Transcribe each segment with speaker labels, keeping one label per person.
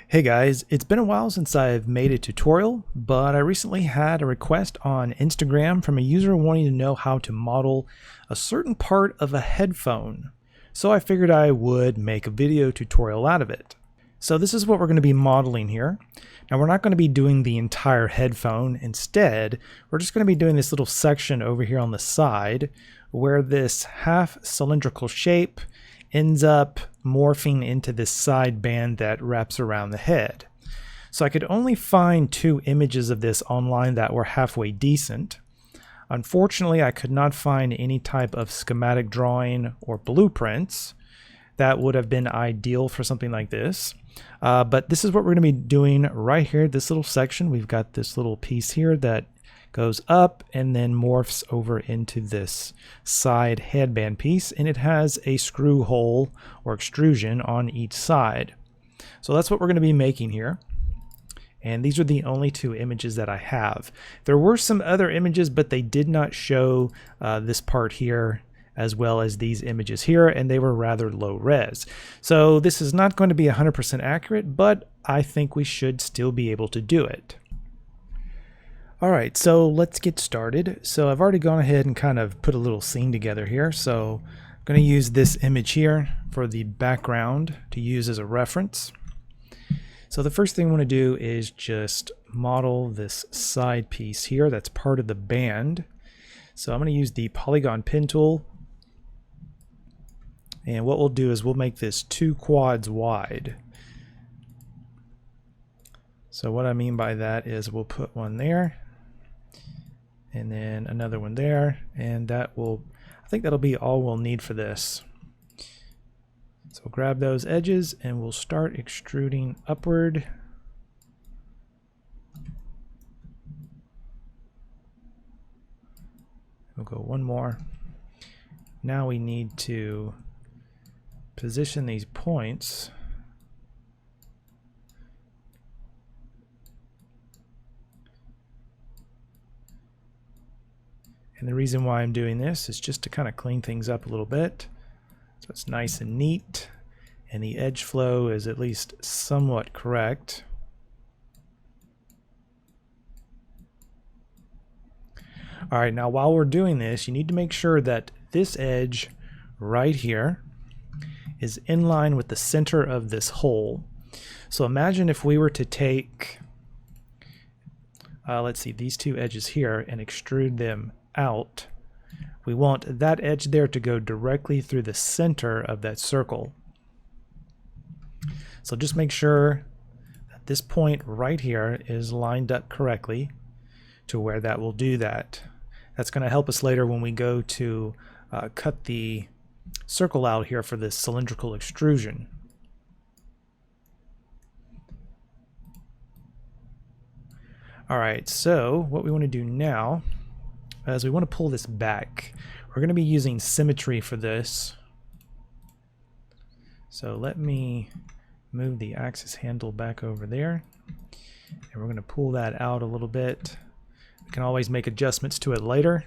Speaker 1: Hey guys, it's been a while since I've made a tutorial, but I recently had a request on Instagram from a user wanting to know how to model a certain part of a headphone. So I figured I would make a video tutorial out of it. So this is what we're going to be modeling here. Now we're not going to be doing the entire headphone. Instead, we're just going to be doing this little section over here on the side where this half cylindrical shape ends up morphing into this side band that wraps around the head. So I could only find 2 images of this online that were halfway decent. Unfortunately, I could not find any type of schematic drawing or blueprints that would have been ideal for something like this. But this is what we're going to be doing right here, this little section. We've got this little piece here that goes up and then morphs over into this side headband piece, and it has a screw hole or extrusion on each side. So that's what we're going to be making here. And these are the only 2 images that I have. There were some other images, but they did not show this part here as well as these images here, and they were rather low res. So this is not going to be 100% accurate, but I think we should still be able to do it. Alright, so let's get started. So I've already gone ahead and kind of put a little scene together here. So I'm going to use this image here for the background to use as a reference. So the first thing I want to do is just model this side piece here that's part of the band. So I'm going to use the polygon pen tool. And what we'll do is we'll make this 2 quads wide. So what I mean by that is we'll put one there, and then another one there, and I think that'll be all we'll need for this. So we'll grab those edges and we'll start extruding upward. We'll go one more. Now we need to position these points . And the reason why I'm doing this is just to kind of clean things up a little bit. So it's nice and neat, and the edge flow is at least somewhat correct. Alright, now while we're doing this, you need to make sure that this edge right here is in line with the center of this hole. So imagine if we were to take, let's see, these 2 edges here and extrude them out. We want that edge there to go directly through the center of that circle. So just make sure that this point right here is lined up correctly to where that will do that. That's going to help us later when we go to cut the circle out here for this cylindrical extrusion. Alright, so what we want to do now is we want to pull this back. We're going to be using symmetry for this. So let me move the axis handle back over there, and we're going to pull that out a little bit. We can always make adjustments to it later.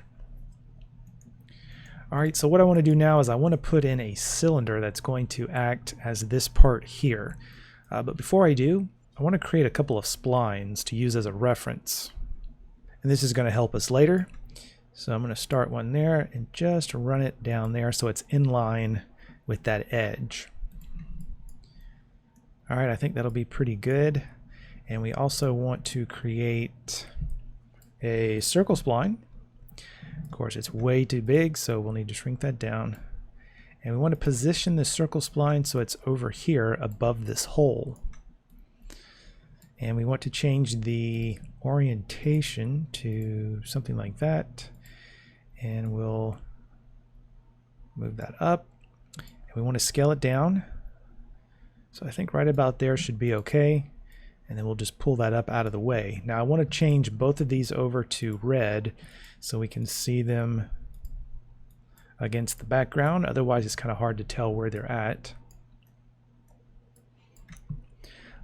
Speaker 1: Alright, so what I want to do now is I want to put in a cylinder that's going to act as this part here. But before I do, I want to create a couple of splines to use as a reference. And this is going to help us later. So I'm going to start one there and just run it down there so it's in line with that edge. Alright, I think that'll be pretty good. And we also want to create a circle spline. Of course, it's way too big, so we'll need to shrink that down. And we want to position the circle spline so it's over here above this hole. And we want to change the orientation to something like that. And we'll move that up. And we want to scale it down. So I think right about there should be okay. And then we'll just pull that up out of the way. Now I want to change both of these over to red so we can see them against the background. Otherwise it's kind of hard to tell where they're at.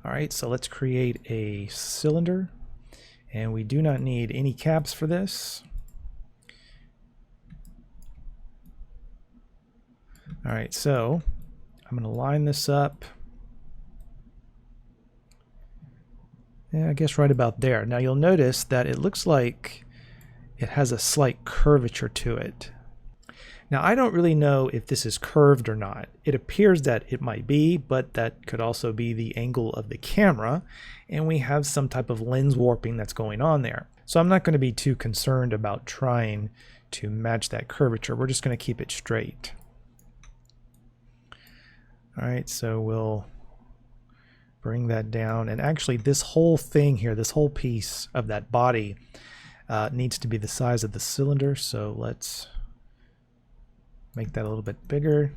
Speaker 1: Alright, so let's create a cylinder. And we do not need any caps for this. Alright, so I'm going to line this up Yeah, I guess right about there. Now you'll notice that it looks like it has a slight curvature to it. Now I don't really know if this is curved or not. It appears that it might be, but that could also be the angle of the camera, and we have some type of lens warping that's going on there. So I'm not going to be too concerned about trying to match that curvature. We're just going to keep it straight. All right, so we'll bring that down, and actually this whole thing here, this whole piece of that body needs to be the size of the cylinder, so let's make that a little bit bigger.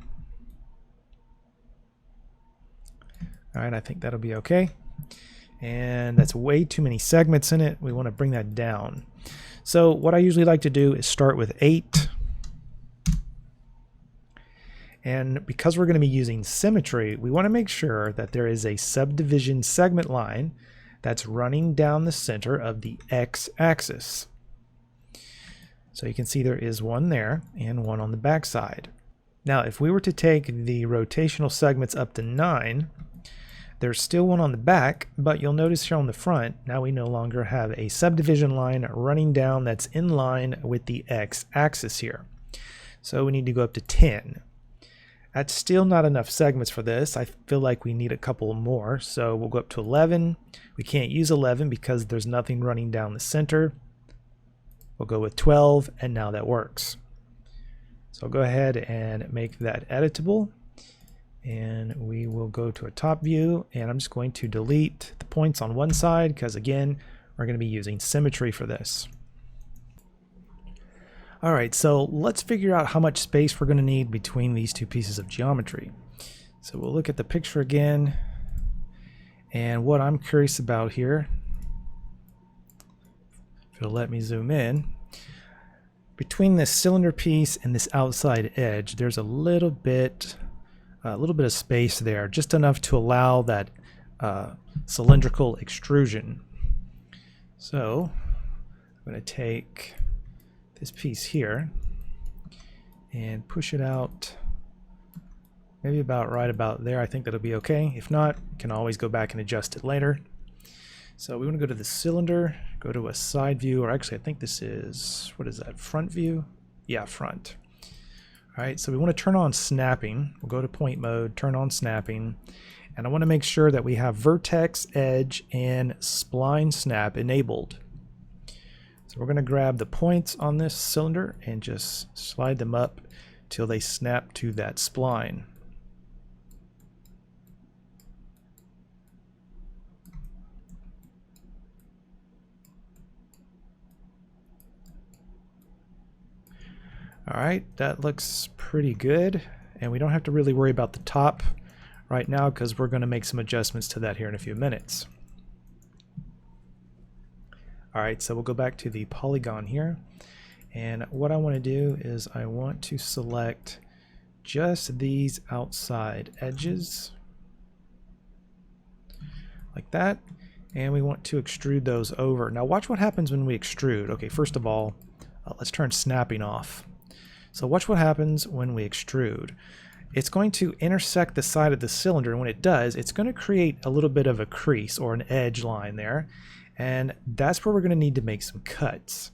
Speaker 1: All right, I think that'll be okay. And that's way too many segments in it. We want to bring that down. So what I usually like to do is start with 8. And because we're going to be using symmetry, we want to make sure that there is a subdivision segment line that's running down the center of the x-axis. So you can see there is one there and one on the back side. Now if we were to take the rotational segments up to 9, there's still one on the back, but you'll notice here on the front, now we no longer have a subdivision line running down that's in line with the x-axis here. So we need to go up to 10. That's still not enough segments for this. I feel like we need a couple more, so we'll go up to 11. We can't use 11 because there's nothing running down the center. We'll go with 12, and now that works. So I'll go ahead and make that editable, and we will go to a top view, and I'm just going to delete the points on one side because again we're going to be using symmetry for this. Alright, so let's figure out how much space we're going to need between these two pieces of geometry. So we'll look at the picture again, and what I'm curious about here, if it'll let me zoom in, between this cylinder piece and this outside edge there's a little bit of space there, just enough to allow that cylindrical extrusion. So I'm going to take this piece here and push it out maybe about right about there. I think that'll be okay. If not, you can always go back and adjust it later. So we want to go to the cylinder, go to a side view, or actually I think this is, what is that, front view? Yeah, front. Alright, so we want to turn on snapping. We'll go to point mode, turn on snapping, and I want to make sure that we have vertex, edge, and spline snap enabled. So we're going to grab the points on this cylinder and just slide them up till they snap to that spline. Alright, that looks pretty good, and we don't have to really worry about the top right now because we're going to make some adjustments to that here in a few minutes. Alright, so we'll go back to the polygon here, and what I want to do is I want to select just these outside edges like that, and we want to extrude those over. Now watch what happens when we extrude. Okay, first of all, let's turn snapping off. So watch what happens when we extrude. It's going to intersect the side of the cylinder, and when it does, it's going to create a little bit of a crease or an edge line there. And that's where we're going to need to make some cuts.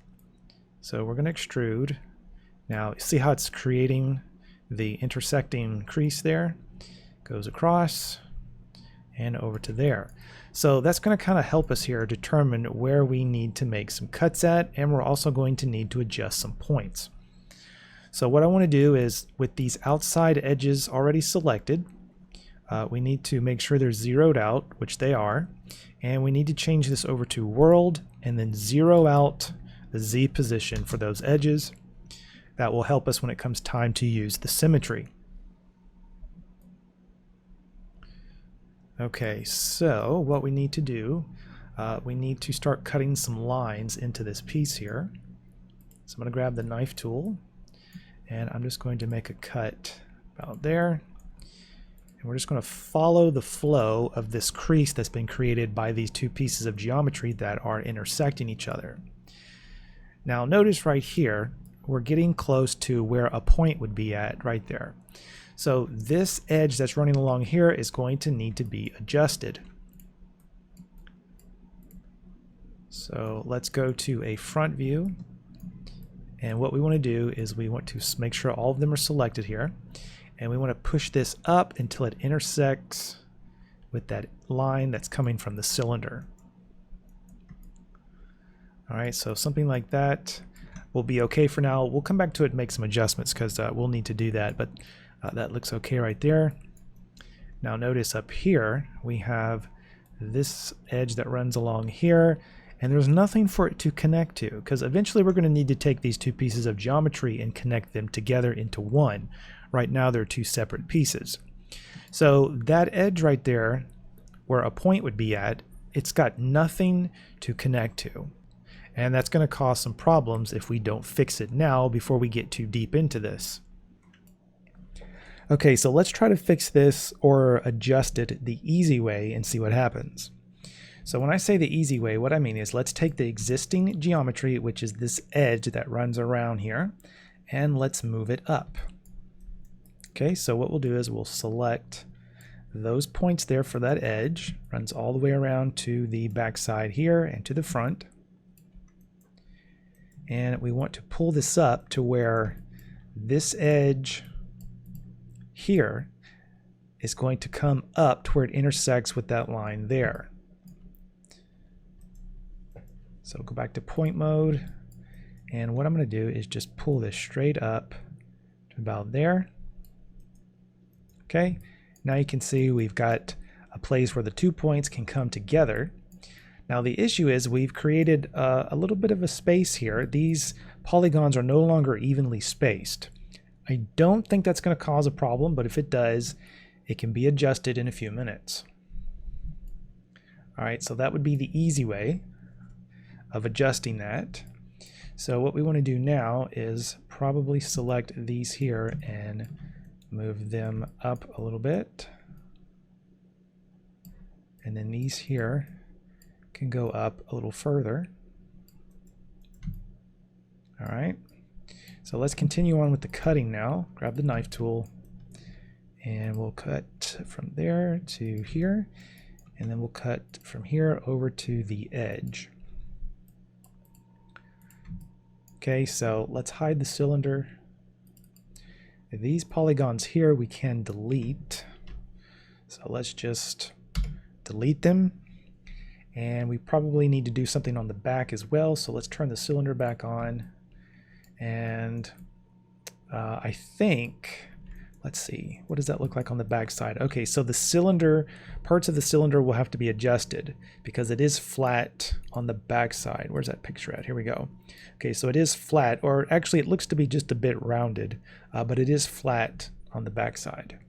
Speaker 1: So we're going to extrude. Now see how it's creating the intersecting crease there? Goes across and over to there. So that's going to kind of help us here determine where we need to make some cuts at, and we're also going to need to adjust some points. So what I want to do is, with these outside edges already selected, we need to make sure they're zeroed out, which they are, and we need to change this over to world and then zero out the Z position for those edges. That will help us when it comes time to use the symmetry. Okay, so what we need to do, we need to start cutting some lines into this piece here. So I'm going to grab the knife tool, and I'm just going to make a cut about there. And we're just going to follow the flow of this crease that's been created by these two pieces of geometry that are intersecting each other. Now notice right here, we're getting close to where a point would be at right there. So this edge that's running along here is going to need to be adjusted. So let's go to a front view. And what we want to do is we want to make sure all of them are selected here. And we want to push this up until it intersects with that line that's coming from the cylinder. All right, so something like that will be okay for now. We'll come back to it and make some adjustments because we'll need to do that, but that looks okay right there. Now notice up here we have this edge that runs along here, and there's nothing for it to connect to because eventually we're going to need to take these two pieces of geometry and connect them together into one. Right now they're two separate pieces. So that edge right there where a point would be at, it's got nothing to connect to. And that's going to cause some problems if we don't fix it now before we get too deep into this. Okay, so let's try to fix this or adjust it the easy way and see what happens. So when I say the easy way, what I mean is let's take the existing geometry, which is this edge that runs around here, and let's move it up. Okay, so what we'll do is we'll select those points there for that edge, runs all the way around to the back side here and to the front. And we want to pull this up to where this edge here is going to come up to where it intersects with that line there. So go back to point mode, and what I'm going to do is just pull this straight up to about there. Okay, now you can see we've got a place where the 2 points can come together. Now the issue is we've created a little bit of a space here. These polygons are no longer evenly spaced. I don't think that's going to cause a problem, but if it does, it can be adjusted in a few minutes. All right, so that would be the easy way of adjusting that. So what we want to do now is probably select these here and move them up a little bit. And then these here can go up a little further. All right, so let's continue on with the cutting now. Grab the knife tool and we'll cut from there to here, and then we'll cut from here over to the edge. Okay, so let's hide the cylinder. These polygons here we can delete, so let's just delete them. And we probably need to do something on the back as well, so let's turn the cylinder back on. And I think, let's see, what does that look like on the back side? Okay, so the cylinder, parts of the cylinder will have to be adjusted because it is flat on the back side. Where's that picture at? Here we go. Okay, so it is flat, or actually it looks to be just a bit rounded, but it is flat on the back side.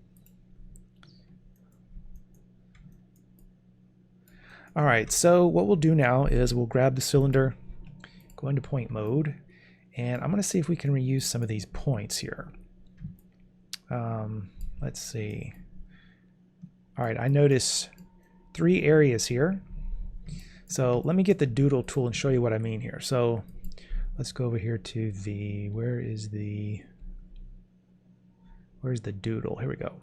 Speaker 1: All right, so what we'll do now is we'll grab the cylinder, go into point mode, and I'm going to see if we can reuse some of these points here. Let's see. All right, I notice 3 areas here. So let me get the doodle tool and show you what I mean here. So let's go over here to the, where's the doodle? Here we go.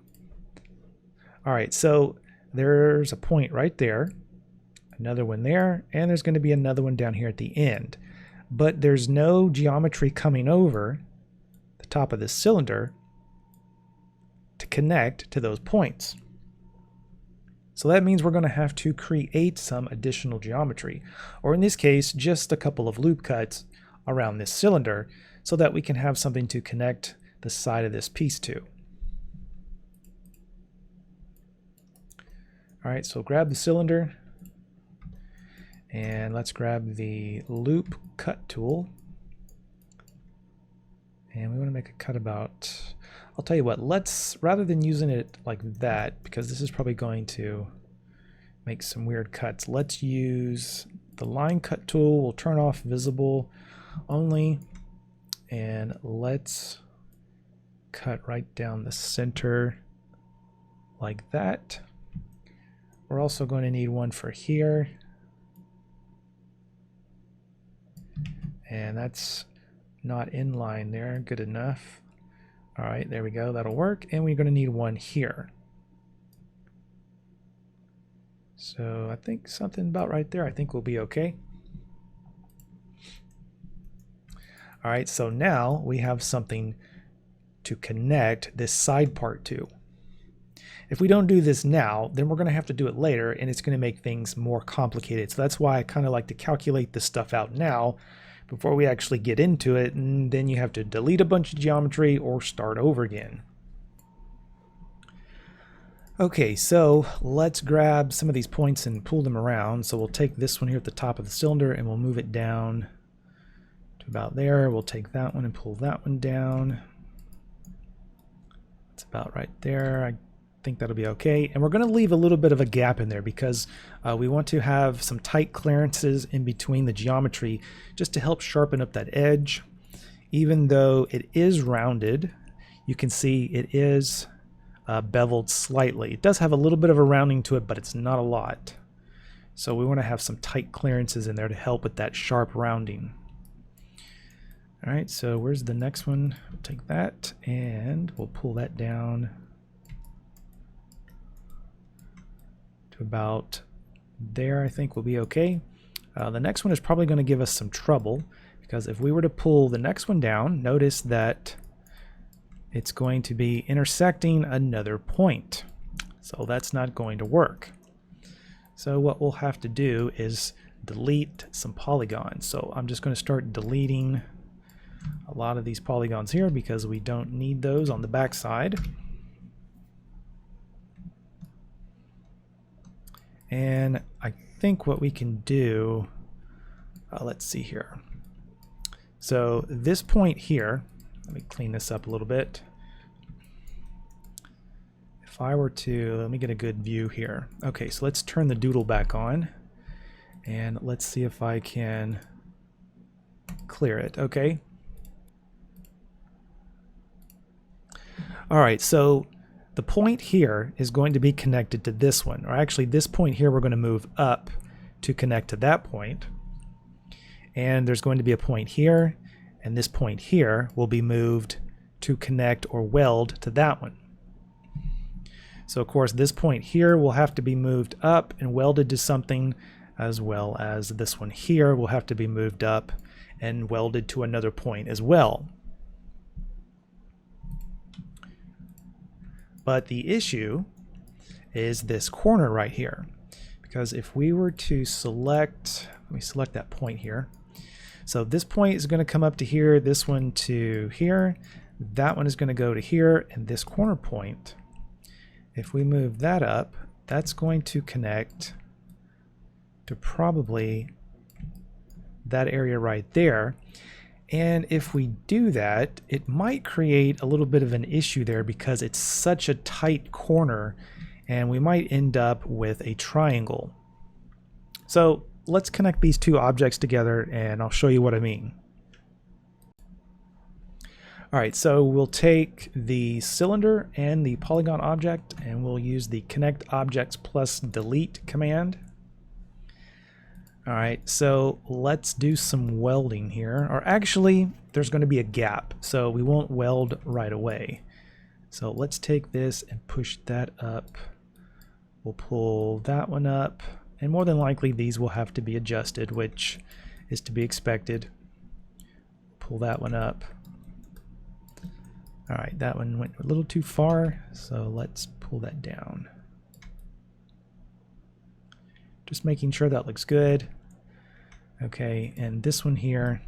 Speaker 1: All right, so there's a point right there. Another one there, and there's going to be another one down here at the end. But there's no geometry coming over the top of this cylinder to connect to those points. So that means we're going to have to create some additional geometry, or in this case, just a couple of loop cuts around this cylinder so that we can have something to connect the side of this piece to. All right, so grab the cylinder. And let's grab the loop cut tool. And we want to make a cut about, I'll tell you what, let's, rather than using it like that, because this is probably going to make some weird cuts, let's use the line cut tool. We'll turn off visible only. And let's cut right down the center like that. We're also going to need one for here. And that's not in line there, good enough. All right, there we go, that'll work. And we're gonna need one here. So I think something about right there, I think will be okay. All right, so now we have something to connect this side part to. If we don't do this now, then we're going to have to do it later, and it's going to make things more complicated. So that's why I kind of like to calculate this stuff out now before we actually get into it, and then you have to delete a bunch of geometry or start over again. Okay, so let's grab some of these points and pull them around. So we'll take this one here at the top of the cylinder and we'll move it down to about there. We'll take that one and pull that one down. It's about right there. I think that'll be okay. And we're going to leave a little bit of a gap in there because we want to have some tight clearances in between the geometry just to help sharpen up that edge. Even though it is rounded, you can see it is beveled slightly. It does have a little bit of a rounding to it, but it's not a lot. So we want to have some tight clearances in there to help with that sharp rounding. All right, so where's the next one? We'll take that and we'll pull that down to about there. I think we'll be okay. The next one is probably going to give us some trouble because if we were to pull the next one down, notice that it's going to be intersecting another point. So that's not going to work. So what we'll have to do is delete some polygons. So I'm just going to start deleting a lot of these polygons here because we don't need those on the back side. And I think what we can do, let's see here. So this point here, let me clean this up a little bit. If I were to, let me get a good view here. Okay, so let's turn the doodle back on and let's see if I can clear it. Okay. All right, so the point here is going to be connected to this one, or actually this point here we're going to move up to connect to that point. And there's going to be a point here, and this point here will be moved to connect or weld to that one. So of course this point here will have to be moved up and welded to something, as well as this one here will have to be moved up and welded to another point as well. But the issue is this corner right here, because if we were to select, let me select that point here. So this point is going to come up to here, this one to here, that one is going to go to here, and this corner point, if we move that up, that's going to connect to probably that area right there. And if we do that, it might create a little bit of an issue there because it's such a tight corner and we might end up with a triangle. So let's connect these two objects together and I'll show you what I mean. All right, so we'll take the cylinder and the polygon object and we'll use the connect objects plus delete command. All right, so let's do some welding here. Or actually, there's going to be a gap, so we won't weld right away. So let's take this and push that up. We'll pull that one up, and more than likely these will have to be adjusted, which is to be expected. Pull that one up. All right, that one went a little too far, so let's pull that down. Just making sure that looks good. Okay, and this one here,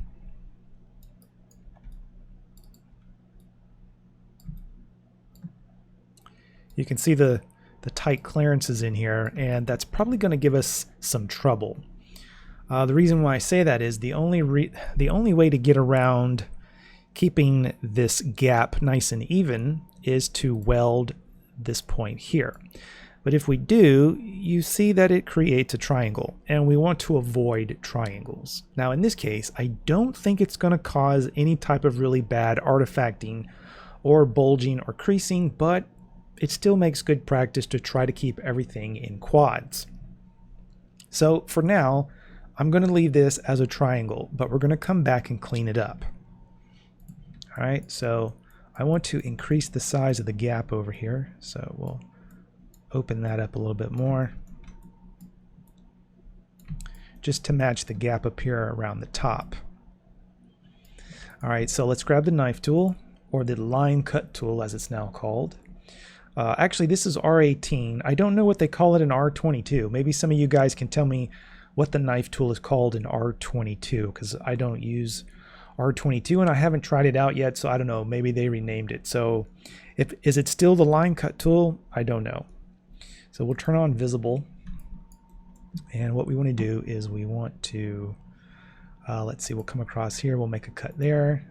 Speaker 1: you can see the tight clearances in here, and that's probably going to give us some trouble. The reason why I say that is the only way to get around keeping this gap nice and even is to weld this point here. But if we do, you see that it creates a triangle, and we want to avoid triangles. Now in this case, I don't think it's going to cause any type of really bad artifacting or bulging or creasing, but it still makes good practice to try to keep everything in quads. So for now, I'm going to leave this as a triangle, but we're going to come back and clean it up. All right, so I want to increase the size of the gap over here, so we'll open that up a little bit more just to match the gap up here around the top. All right, so let's grab the knife tool, or the line cut tool as it's now called. Actually, this is R18. I don't know what they call it in R22. Maybe some of you guys can tell me what the knife tool is called in R22, because I don't use R22 and I haven't tried it out yet, so I don't know. Maybe they renamed it. So is it still the line cut tool? I don't know. So we'll turn on visible. And what we want to do is we want to, let's see, we'll come across here. We'll make a cut there,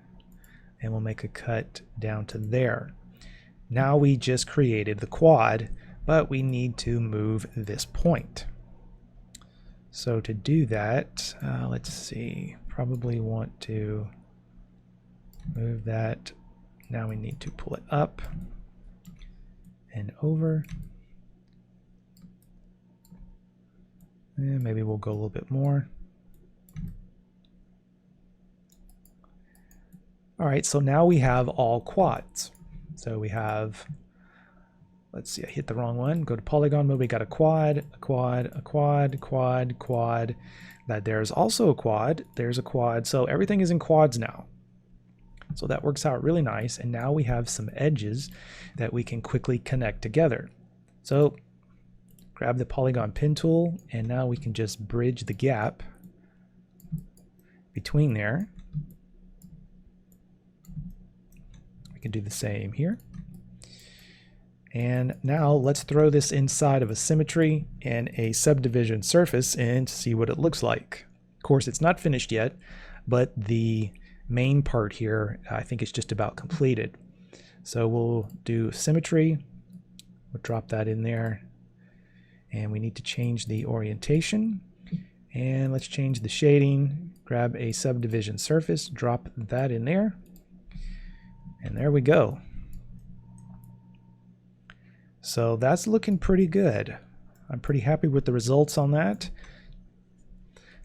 Speaker 1: and we'll make a cut down to there. Now we just created the quad, but we need to move this point. So to do that, let's see, probably want to move that. Now we need to pull it up and over. And maybe we'll go a little bit more. All right, so now we have all quads. So we have, let's see, I hit the wrong one. Go to polygon mode. We got a quad, a quad, a quad, quad, quad. That there's also a quad. There's a quad. So everything is in quads now. So that works out really nice. And now we have some edges that we can quickly connect together. So grab the polygon pin tool, and now we can just bridge the gap between there. We can do the same here. And now let's throw this inside of a symmetry and a subdivision surface and see what it looks like. Of course, it's not finished yet, but the main part here, I think it's just about completed. So we'll do symmetry. We'll drop that in there. And we need to change the orientation. And let's change the shading. Grab a subdivision surface, drop that in there. And there we go. So that's looking pretty good. I'm pretty happy with the results on that.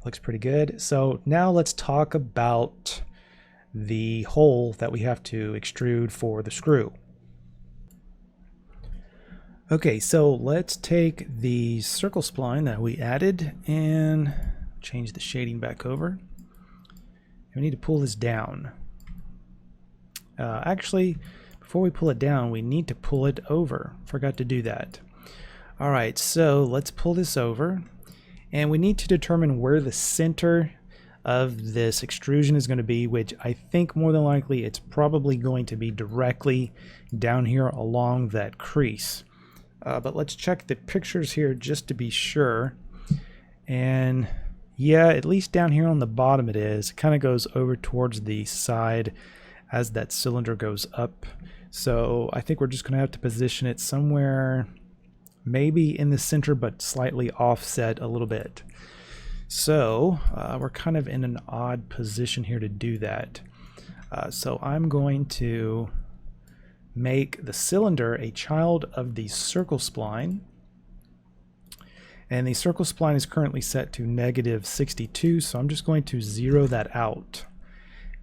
Speaker 1: Looks pretty good. So now let's talk about the hole that we have to extrude for the screw. Okay, so let's take the circle spline that we added and change the shading back over. We need to pull this down. Actually, before we pull it down, we need to pull it over. Forgot to do that. All right, so let's pull this over, and we need to determine where the center of this extrusion is going to be, which I think more than likely it's probably going to be directly down here along that crease. But let's check the pictures here just to be sure. And yeah, at least down here on the bottom it is. It kind of goes over towards the side as that cylinder goes up. So I think we're just going to have to position it somewhere maybe in the center, but slightly offset a little bit. So we're kind of in an odd position here to do that. So I'm going to make the cylinder a child of the circle spline. And the circle spline is currently set to -62, so I'm just going to zero that out.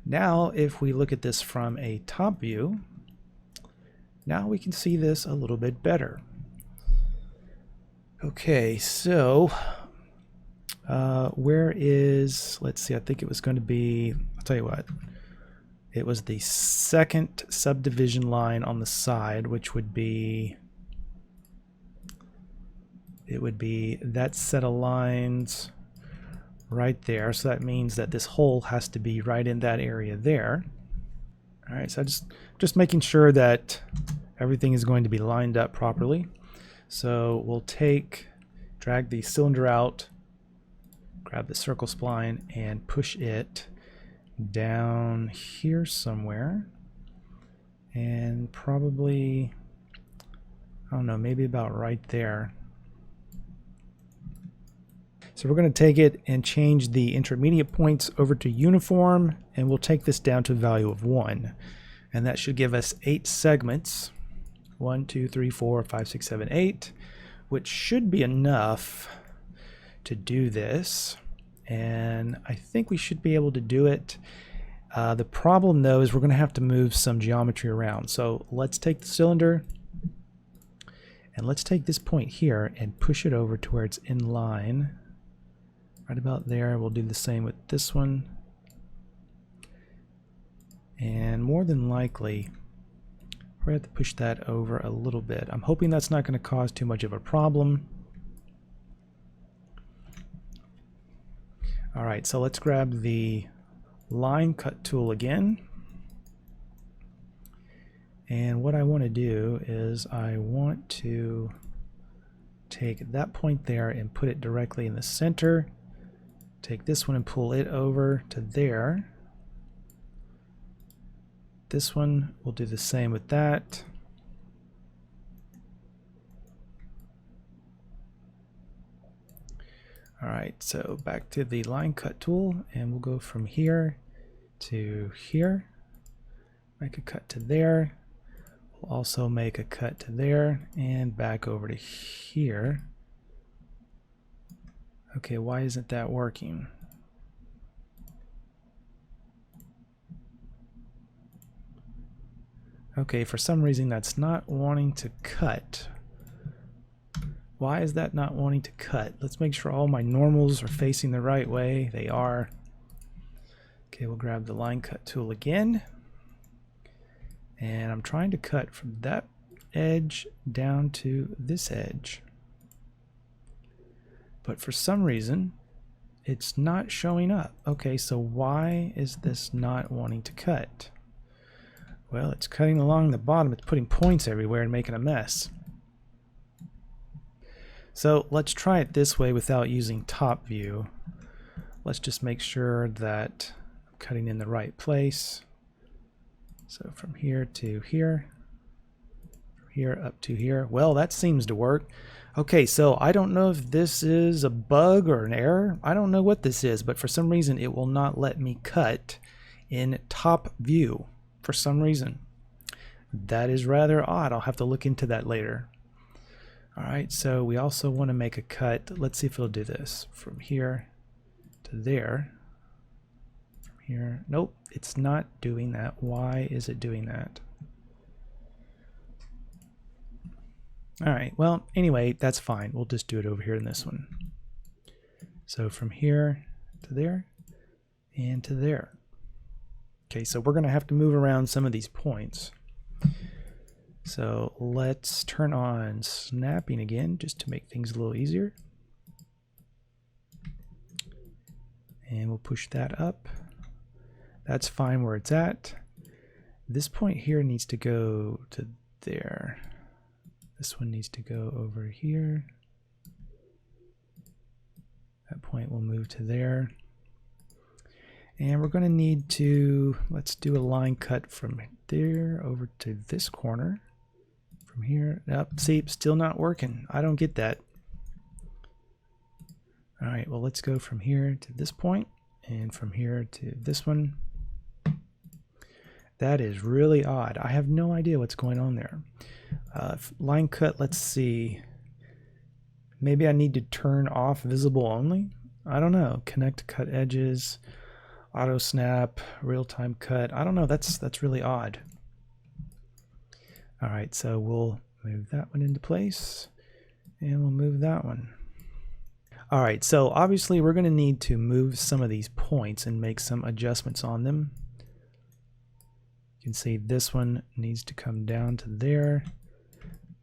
Speaker 1: Now, if we look at this from a top view, now we can see this a little bit better. Okay, so where is, let's see, I think it was going to be, I'll tell you what, it was the second subdivision line on the side, which would be, it would be that set of lines right there. So that means that this hole has to be right in that area there. All right, so just making sure that everything is going to be lined up properly. So we'll drag the cylinder out, grab the circle spline, and push it down here somewhere. And probably, I don't know, maybe about right there. So we're going to take it and change the intermediate points over to uniform, and we'll take this down to a value of 1. And that should give us 8 segments. 1, 2, 3, 4, 5, 6, 7, 8, which should be enough to do this. And I think we should be able to do it. The problem though is we're going to have to move some geometry around. So let's take the cylinder and let's take this point here and push it over to where it's in line. Right about there. We'll do the same with this one. And more than likely, we're going to have to push that over a little bit. I'm hoping that's not going to cause too much of a problem. All right, so let's grab the line cut tool again. And what I want to do is I want to take that point there and put it directly in the center. Take this one and pull it over to there. This one, we'll do the same with that. All right, so back to the line cut tool, and we'll go from here to here. Make a cut to there. We'll also make a cut to there and back over to here. Okay, why isn't that working? Okay, for some reason that's not wanting to cut. Why is that not wanting to cut? Let's make sure all my normals are facing the right way. They are. Okay, we'll grab the line cut tool again. And I'm trying to cut from that edge down to this edge. But for some reason, it's not showing up. Okay, so why is this not wanting to cut? Well, it's cutting along the bottom. It's putting points everywhere and making a mess. So let's try it this way without using top view. Let's just make sure that I'm cutting in the right place. So from here to here, from here up to here. Well, that seems to work. Okay, so I don't know if this is a bug or an error. I don't know what this is, but for some reason it will not let me cut in top view. For some reason. That is rather odd. I'll have to look into that later. Alright, so we also want to make a cut. Let's see if it'll do this. From here to there. From here. Nope, it's not doing that. Why is it doing that? Alright, well, anyway, that's fine. We'll just do it over here in this one. So from here to there and to there. Okay, so we're going to have to move around some of these points. So let's turn on snapping again just to make things a little easier. And we'll push that up. That's fine where it's at. This point here needs to go to there. This one needs to go over here. That point will move to there. And we're going to need to, let's do a line cut from there over to this corner. From here, up, see, still not working. I don't get that. All right, well, let's go from here to this point and from here to this one. That is really odd. I have no idea what's going on there. Line cut, let's see. Maybe I need to turn off visible only? I don't know. Connect cut edges. Auto snap, real-time cut. I don't know, that's really odd. All right, so we'll move that one into place and we'll move that one. All right, so obviously we're going to need to move some of these points and make some adjustments on them. You can see this one needs to come down to there.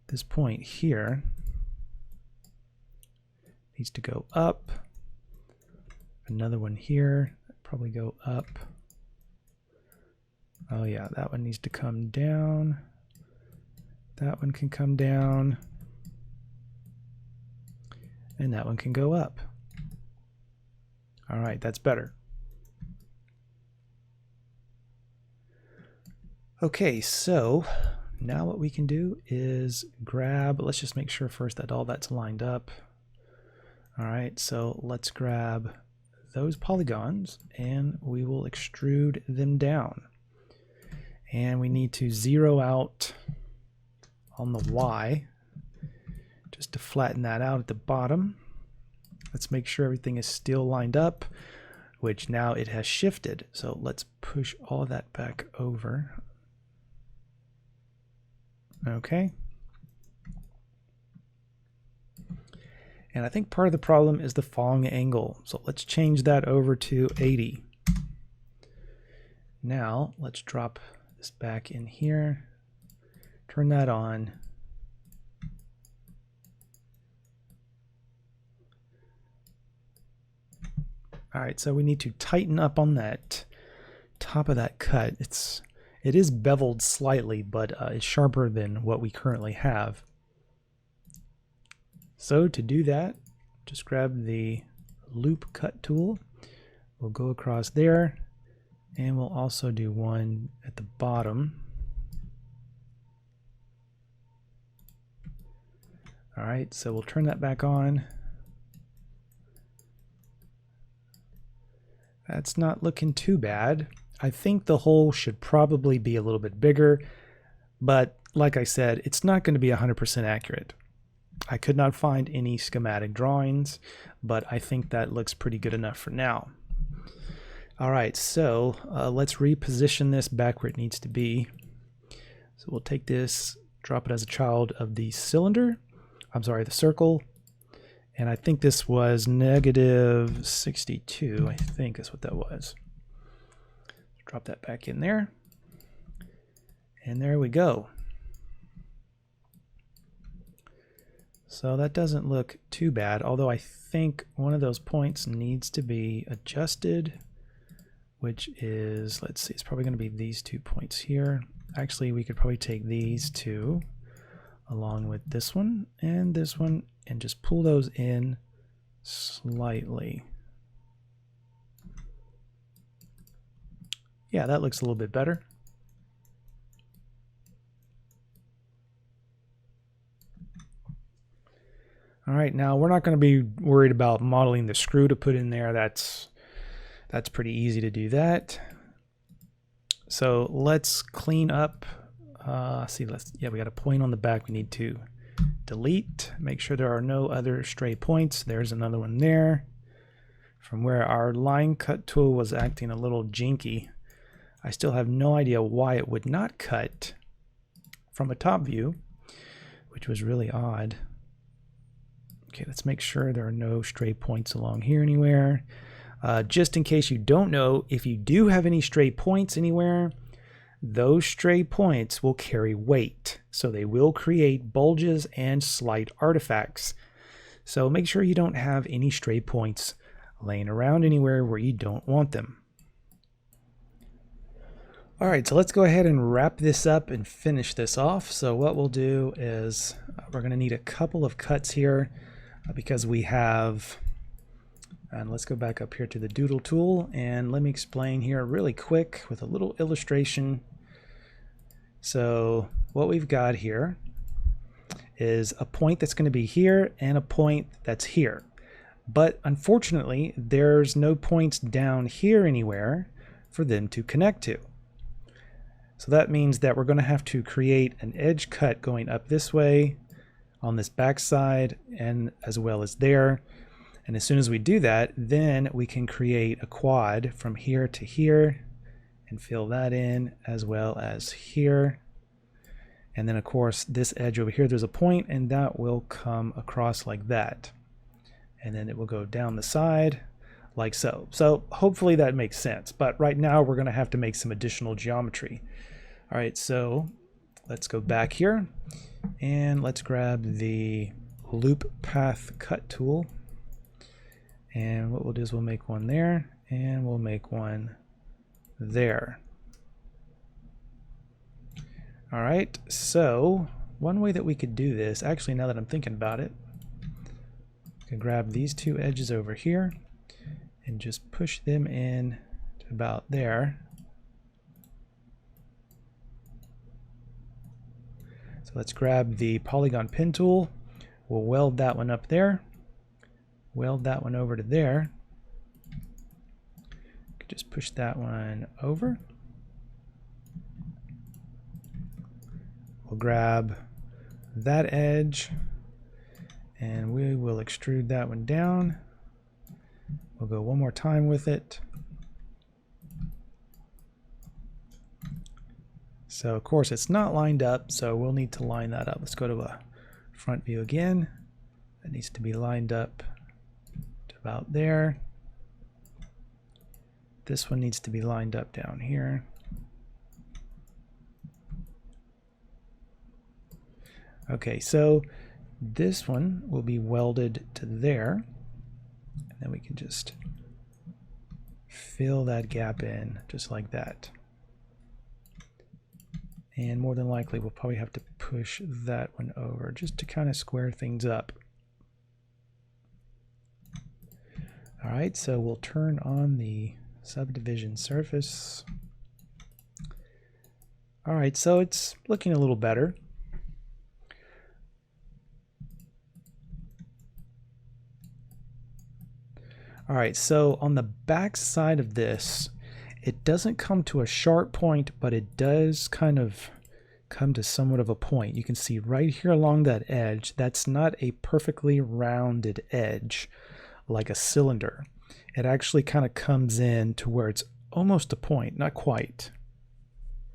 Speaker 1: This point here needs to go up. Another one here. Probably go up. Oh yeah, that one needs to come down. That one can come down. And that one can go up. All right, that's better. Okay, so now what we can do is grab, let's just make sure first that all that's lined up. All right, so let's grab those polygons and we will extrude them down. And we need to zero out on the Y just to flatten that out at the bottom. Let's make sure everything is still lined up, which now it has shifted. So let's push all that back over. Okay. And I think part of the problem is the falling angle. So let's change that over to 80. Now let's drop this back in here, turn that on. All right, so we need to tighten up on that top of that cut. It is beveled slightly, but it's sharper than what we currently have. So to do that, just grab the loop cut tool. We'll go across there, and we'll also do one at the bottom. All right, so we'll turn that back on. That's not looking too bad. I think the hole should probably be a little bit bigger, but like I said, it's not going to be 100% accurate. I could not find any schematic drawings, but I think that looks pretty good enough for now. All right, so let's reposition this back where it needs to be. So we'll take this, drop it as a child of the cylinder. I'm sorry, the circle. And I think this was -62. I think that's what that was. Drop that back in there. And there we go. So that doesn't look too bad, although I think one of those points needs to be adjusted, which is, let's see, it's probably going to be these 2 points here. Actually, we could probably take these two along with this one and just pull those in slightly. Yeah, that looks a little bit better. All right, now we're not going to be worried about modeling the screw to put in there. That's pretty easy to do that. So let's clean up. We got a point on the back we need to delete. Make sure there are no other stray points. There's another one there. From where our line cut tool was acting a little jinky, I still have no idea why it would not cut from a top view, which was really odd. Okay, let's make sure there are no stray points along here anywhere. Just in case you don't know, if you do have any stray points anywhere, those stray points will carry weight. So they will create bulges and slight artifacts. So make sure you don't have any stray points laying around anywhere where you don't want them. All right, so let's go ahead and wrap this up and finish this off. So what we'll do is we're going to need a couple of cuts here because we have, and let's go back up here to the doodle tool and let me explain here really quick with a little illustration. So what we've got here is a point that's going to be here and a point that's here. But unfortunately, there's no points down here anywhere for them to connect to. So that means that we're going to have to create an edge cut going up this way on this back side and as well as there. And as soon as we do that, then we can create a quad from here to here and fill that in as well as here. And then of course this edge over here, there's a point and that will come across like that. And then it will go down the side like so. So hopefully that makes sense. But right now we're going to have to make some additional geometry. All right, so let's go back here and let's grab the loop path cut tool. And what we'll do is we'll make one there and we'll make one there. All right, so one way that we could do this, actually now that I'm thinking about it, I can grab these two edges over here and just push them in to about there. So let's grab the polygon pen tool. We'll weld that one up there. Weld that one over to there. Just push that one over. We'll grab that edge and we will extrude that one down. We'll go one more time with it. So of course it's not lined up, so we'll need to line that up. Let's go to a front view again. That needs to be lined up to about there. This one needs to be lined up down here. Okay, so this one will be welded to there, and then we can just fill that gap in just like that. And more than likely we'll probably have to push that one over just to kind of square things up. All right, so we'll turn on the subdivision surface. All right, so it's looking a little better. All right, so on the back side of this, it doesn't come to a sharp point, but it does kind of come to somewhat of a point. You can see right here along that edge, that's not a perfectly rounded edge like a cylinder. It actually kind of comes in to where it's almost a point, not quite.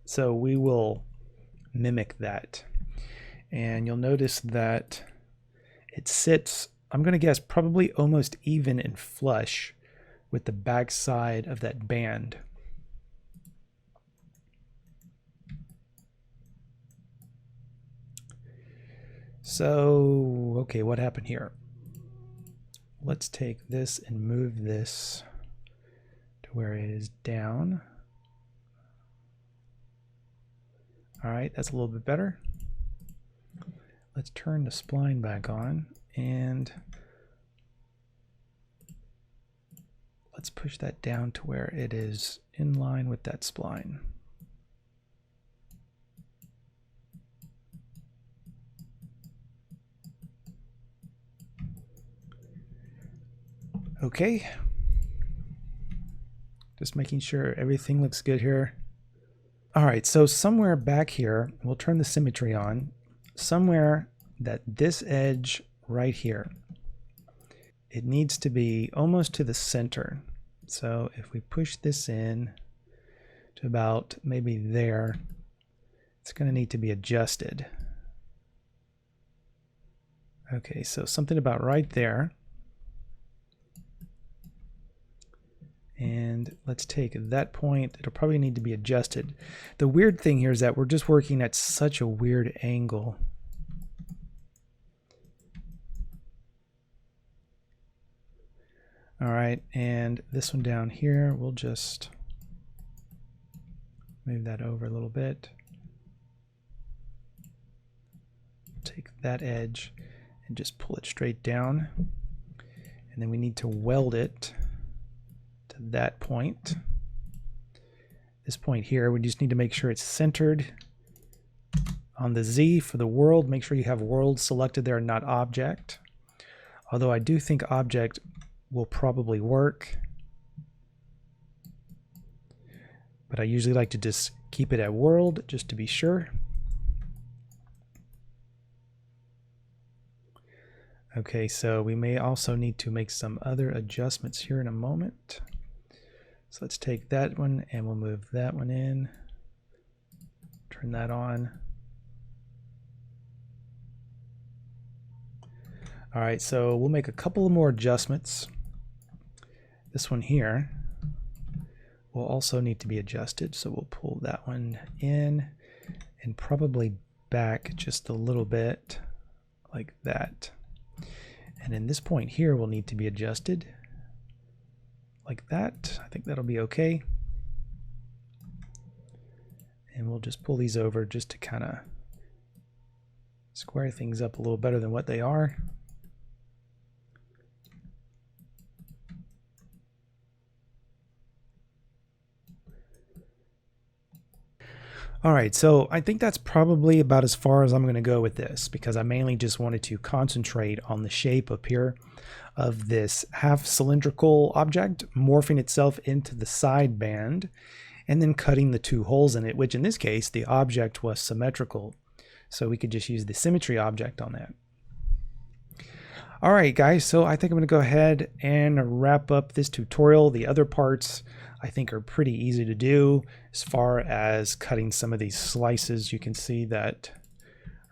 Speaker 1: So we will mimic that. And you'll notice that it sits, I'm going to guess, probably almost even and flush with the back side of that band. So, okay, what happened here? Let's take this and move this to where it is down. All right, that's a little bit better. Let's turn the spline back on and let's push that down to where it is in line with that spline. Okay, just making sure everything looks good here. All right, so somewhere back here, we'll turn the symmetry on, somewhere that this edge right here, it needs to be almost to the center. So if we push this in to about maybe there, it's going to need to be adjusted. Okay, so something about right there. And let's take that point. It'll probably need to be adjusted. The weird thing here is that we're just working at such a weird angle. All right, and this one down here, we'll just move that over a little bit. Take that edge and just pull it straight down. And then we need to weld it to that point. This point here, we just need to make sure it's centered on the Z for the world. Make sure you have world selected there, not object. Although I do think object will probably work, but I usually like to just keep it at world just to be sure. Okay, so we may also need to make some other adjustments here in a moment. So let's take that one and we'll move that one in, turn that on. All right, so we'll make a couple of more adjustments. This one here will also need to be adjusted, so we'll pull that one in and probably back just a little bit like that. And then this point here will need to be adjusted like that. I think that'll be okay. And we'll just pull these over just to kind of square things up a little better than what they are. All right, so I think that's probably about as far as I'm going to go with this, because I mainly just wanted to concentrate on the shape up here of this half cylindrical object morphing itself into the side band and then cutting the two holes in it, which in this case the object was symmetrical, so we could just use the symmetry object on that. All right guys, so I think I'm going to go ahead and wrap up this tutorial. The other parts I think are pretty easy to do. As far as cutting some of these slices, you can see that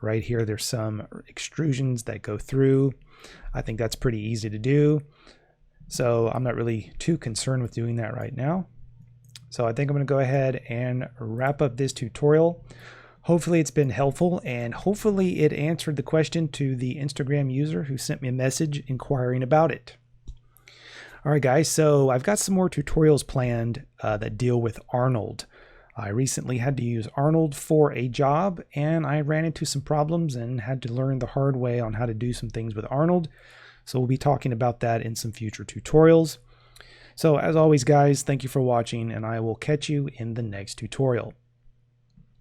Speaker 1: right here there's some extrusions that go through. I think that's pretty easy to do, so I'm not really too concerned with doing that right now. So I think I'm going to go ahead and wrap up this tutorial. Hopefully it's been helpful, and hopefully it answered the question to the Instagram user who sent me a message inquiring about it. All right, guys, so I've got some more tutorials planned that deal with Arnold. I recently had to use Arnold for a job, and I ran into some problems and had to learn the hard way on how to do some things with Arnold. So we'll be talking about that in some future tutorials. So as always, guys, thank you for watching, and I will catch you in the next tutorial.